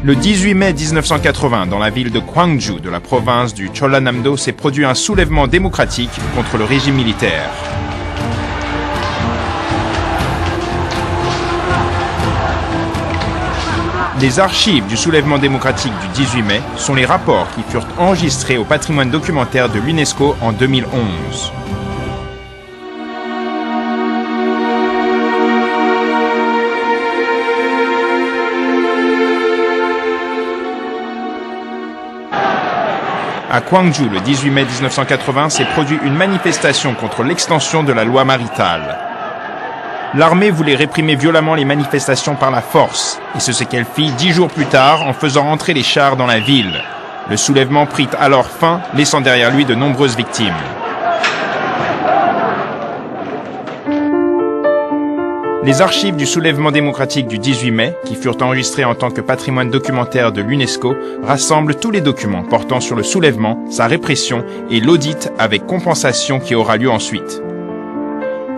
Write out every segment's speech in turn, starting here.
Le 18 mai 1980, dans la ville de Gwangju, de la province du Cholla-Namdo, s'est produit un soulèvement démocratique contre le régime militaire. Les archives du soulèvement démocratique du 18 mai sont les rapports qui furent enregistrés au patrimoine documentaire de l'UNESCO en 2011. À Gwangju, le 18 mai 1980, s'est produite une manifestation contre l'extension de la loi maritale. L'armée voulait réprimer violemment les manifestations par la force, et c'est ce qu'elle fit 10 jours plus tard en faisant entrer les chars dans la ville. Le soulèvement prit alors fin, laissant derrière lui de nombreuses victimes. Les archives du soulèvement démocratique du 18 mai, qui furent enregistrées en tant que patrimoine documentaire de l'UNESCO, rassemblent tous les documents portant sur le soulèvement, sa répression et l'audit avec compensation qui aura lieu ensuite.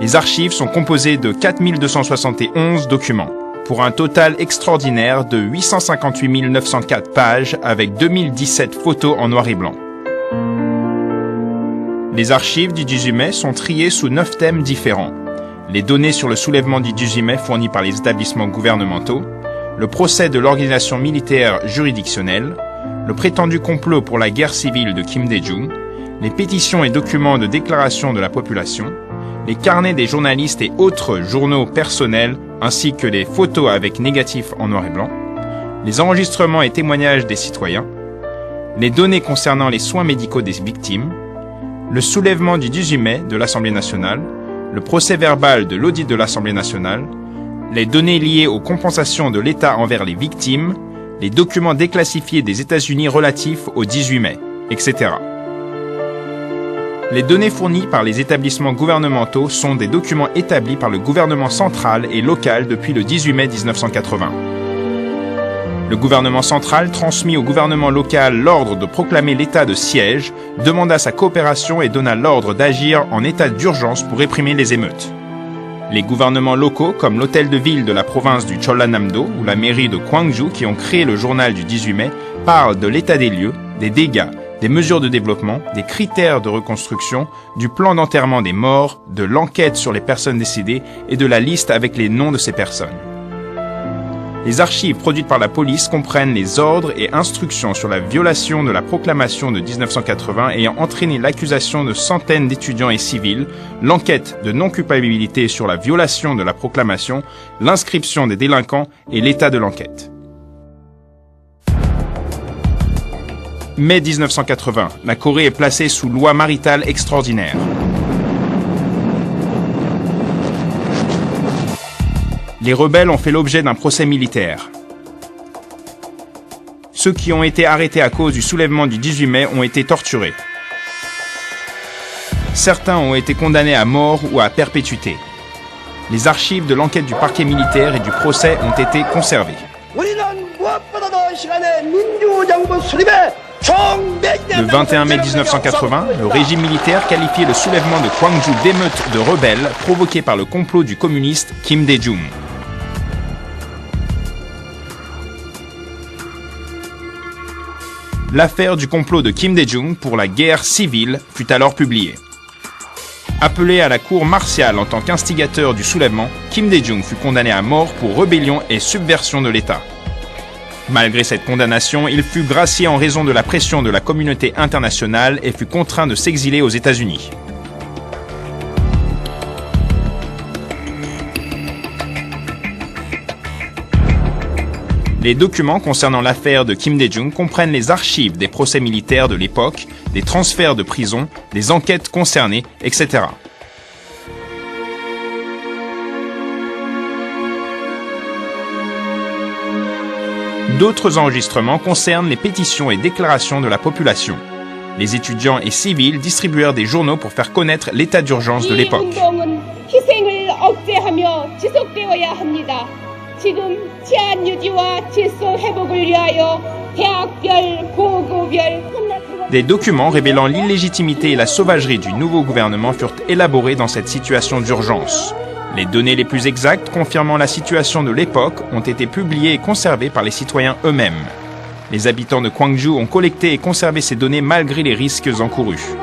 Les archives sont composées de 4271 documents, pour un total extraordinaire de 858 904 pages avec 2017 photos en noir et blanc. Les archives du 18 mai sont triées sous 9 thèmes différents. Les données sur le soulèvement du 18 mai fournies par les établissements gouvernementaux, le procès de l'organisation militaire juridictionnelle, le prétendu complot pour la guerre civile de Kim Dae-jung, les pétitions et documents de déclaration de la population, les carnets des journalistes et autres journaux personnels, ainsi que les photos avec négatifs en noir et blanc, les enregistrements et témoignages des citoyens, les données concernant les soins médicaux des victimes, le soulèvement du 18 mai de l'Assemblée nationale, le procès verbal de l'audit de l'Assemblée nationale, les données liées aux compensations de l'État envers les victimes, les documents déclassifiés des États-Unis relatifs au 18 mai, etc. Les données fournies par les établissements gouvernementaux sont des documents établis par le gouvernement central et local depuis le 18 mai 1980. Le gouvernement central transmit au gouvernement local l'ordre de proclamer l'état de siège, demanda sa coopération et donna l'ordre d'agir en état d'urgence pour réprimer les émeutes. Les gouvernements locaux, comme l'hôtel de ville de la province du Cholla-Namdo ou la mairie de Gwangju qui ont créé le journal du 18 mai, parlent de l'état des lieux, des dégâts, des mesures de développement, des critères de reconstruction, du plan d'enterrement des morts, de l'enquête sur les personnes décédées et de la liste avec les noms de ces personnes. Les archives produites par la police comprennent les ordres et instructions sur la violation de la proclamation de 1980 ayant entraîné l'accusation de centaines d'étudiants et civils, l'enquête de non-culpabilité sur la violation de la proclamation, l'inscription des délinquants et l'état de l'enquête. Mai 1980, la Corée est placée sous loi maritale extraordinaire. Les rebelles ont fait l'objet d'un procès militaire. Ceux qui ont été arrêtés à cause du soulèvement du 18 mai ont été torturés. Certains ont été condamnés à mort ou à perpétuité. Les archives de l'enquête du parquet militaire et du procès ont été conservées. Le 21 mai 1980, le régime militaire qualifiait le soulèvement de Gwangju d'émeute de rebelles provoquée par le complot du communiste Kim Dae-jung. L'affaire du complot de Kim Dae-jung pour la guerre civile fut alors publiée. Appelé à la cour martiale en tant qu'instigateur du soulèvement, Kim Dae-jung fut condamné à mort pour rébellion et subversion de l'État. Malgré cette condamnation, il fut gracié en raison de la pression de la communauté internationale et fut contraint de s'exiler aux États-Unis. Les documents concernant l'affaire de Kim Dae-jung comprennent les archives des procès militaires de l'époque, des transferts de prison, des enquêtes concernées, etc. D'autres enregistrements concernent les pétitions et déclarations de la population. Les étudiants et civils distribuèrent des journaux pour faire connaître l'état d'urgence de l'époque. Des documents révélant l'illégitimité et la sauvagerie du nouveau gouvernement furent élaborés dans cette situation d'urgence. Les données les plus exactes confirmant la situation de l'époque ont été publiées et conservées par les citoyens eux-mêmes. Les habitants de Gwangju ont collecté et conservé ces données malgré les risques encourus.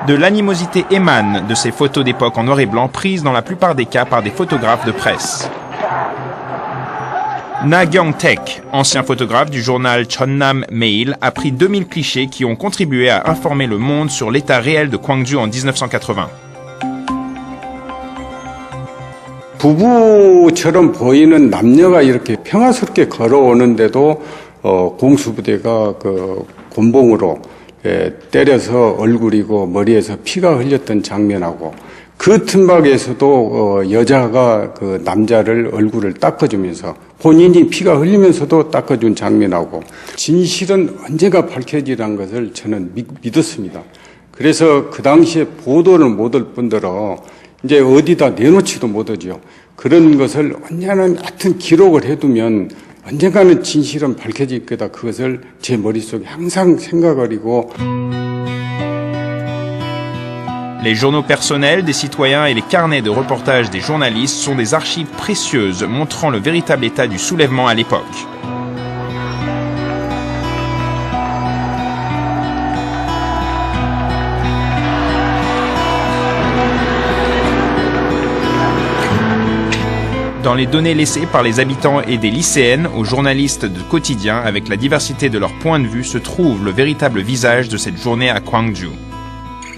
De l'animosité émane de ces photos d'époque en noir et blanc prises dans la plupart des cas par des photographes de presse. Na Gyong-taek, ancien photographe du journal Cheonnam Mail, a pris 2000 clichés qui ont contribué à informer le monde sur l'état réel de Gwangju en 1980. 부부처럼 보이는 남녀가 이렇게 평화스럽게 걸어오는데도 공수부대가 그 곤봉으로 때려서 얼굴이고 머리에서 피가 흘렸던 장면하고 그 틈박에서도 여자가 그 남자를 얼굴을 닦아주면서 본인이 피가 흘리면서도 닦아준 장면하고 진실은 언제가 밝혀지라는 것을 저는 믿었습니다. 그래서 그 당시에 보도를 못할 뿐더러 이제 어디다 내놓지도 못하죠. 그런 것을 언제나 하여튼 기록을 해두면 언젠가는 진실은 밝혀질 거다. 그것을 제 머릿속에 항상 생각하고. Les journaux personnels des citoyens et les carnets de reportage des journalistes sont des archives précieuses montrant le véritable état du soulèvement à l'époque. Dans les données laissées par les habitants et des lycéennes aux journalistes de quotidien avec la diversité de leurs points de vue se trouve le véritable visage de cette journée à Gwangju.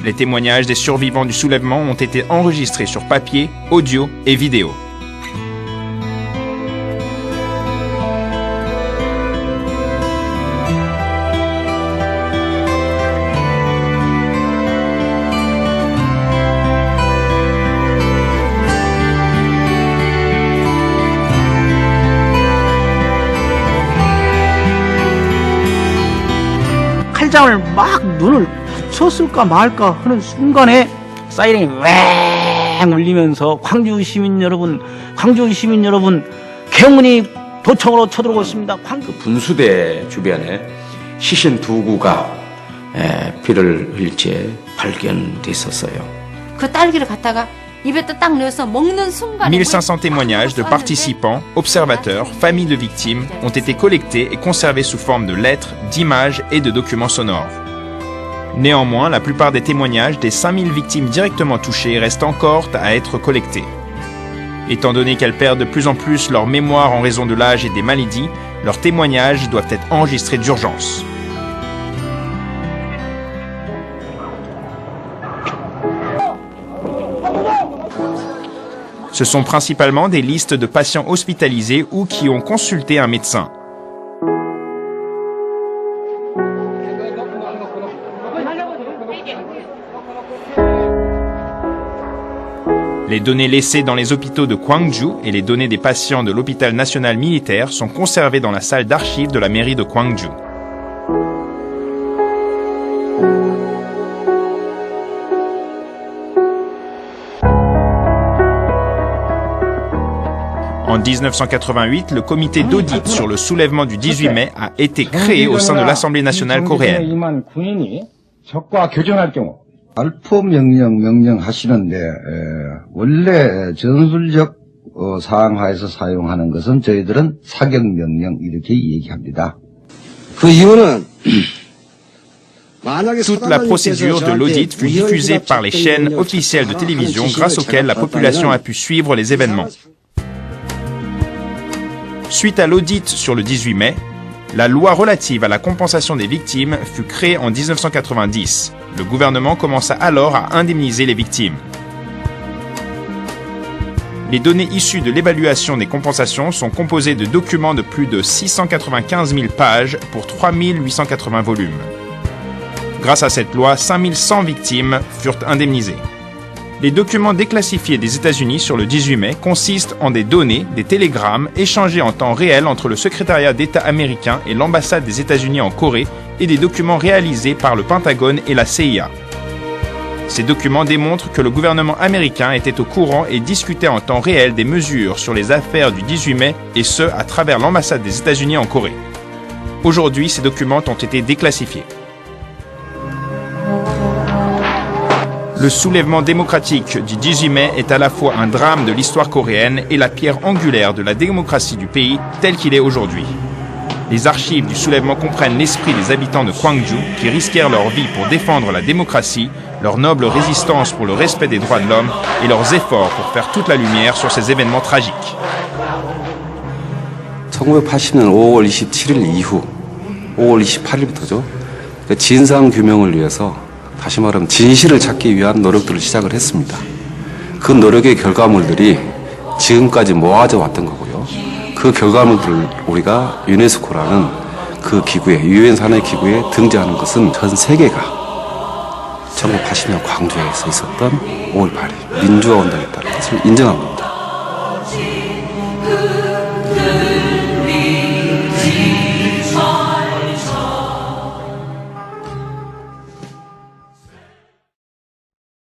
Les témoignages des survivants du soulèvement ont été enregistrés sur papier, audio et vidéo. 칼장을 막 눈을 붙였을까 말까 하는 순간에 사이렌이 왱 울리면서 광주 시민 여러분, 경운이 도청으로 쳐들어오고 있습니다. 분수대 주변에 시신 두 구가 피를 흘린 채 발견됐었어요. 그 딸기를 갖다가 입에다 딱 넣어서 먹는 순간에 1500 témoignages de participants, observateurs, familles de victimes ont été collectés et conservés sous forme de lettres, d'images et de documents sonores. Néanmoins, la plupart des témoignages des 5000 victimes directement touchées restent encore à être collectés. Étant donné qu'elles perdent de plus en plus leur mémoire en raison de l'âge et des maladies, leurs témoignages doivent être enregistrés d'urgence. Ce sont principalement des listes de patients hospitalisés ou qui ont consulté un médecin. Les données laissées dans les hôpitaux de Gwangju et les données des patients de l'hôpital national militaire sont conservées dans la salle d'archives de la mairie de Gwangju. En 1988, le comité d'audit sur le soulèvement du 18 mai a été créé au sein de l'Assemblée nationale coréenne. 발포 명령하시는데 원래 전술적 상황하에서 사용하는 것은 저희들은 사격 명령 이렇게 얘기합니다. 그 이유는 Toute la procédure de l'audit fut diffusée par les chaînes officielles de télévision grâce auxquelles la population a pu suivre les événements. Suite à l'audit sur le 18 mai, la loi relative à la compensation des victimes fut créée en 1990. Le gouvernement commença alors à indemniser les victimes. Les données issues de l'évaluation des compensations sont composées de documents de plus de 695 000 pages pour 3880 volumes. Grâce à cette loi, 5100 victimes furent indemnisées. Les documents déclassifiés des États-Unis sur le 18 mai consistent en des données, des télégrammes échangés en temps réel entre le secrétariat d'État américain et l'ambassade des États-Unis en Corée et des documents réalisés par le Pentagone et la CIA. Ces documents démontrent que le gouvernement américain était au courant et discutait en temps réel des mesures sur les affaires du 18 mai et ce, à travers l'ambassade des États-Unis en Corée. Aujourd'hui, ces documents ont été déclassifiés. Le soulèvement démocratique du 18 mai est à la fois un drame de l'histoire coréenne et la pierre angulaire de la démocratie du pays tel qu'il est aujourd'hui. Les archives du soulèvement comprennent l'esprit des habitants de Gwangju qui risquèrent leur vie pour défendre la démocratie, leur noble résistance pour le respect des droits de l'homme et leurs efforts pour faire toute la lumière sur ces événements tragiques. 1980년 5월 27일 이후 5월 28일부터죠. 진상 규명을 위해서 다시 말하면 진실을 찾기 위한 노력들을 시작을 했습니다. 그 노력의 결과물들이 지금까지 모아져 왔던 거고요. 그 결과물들을 우리가 유네스코라는 그 기구에, 유엔 산하 기구에 등재하는 것은 전 세계가 1980년 광주에서 있었던 5월 8일 민주화 운동에 따른 것을 인정한 겁니다.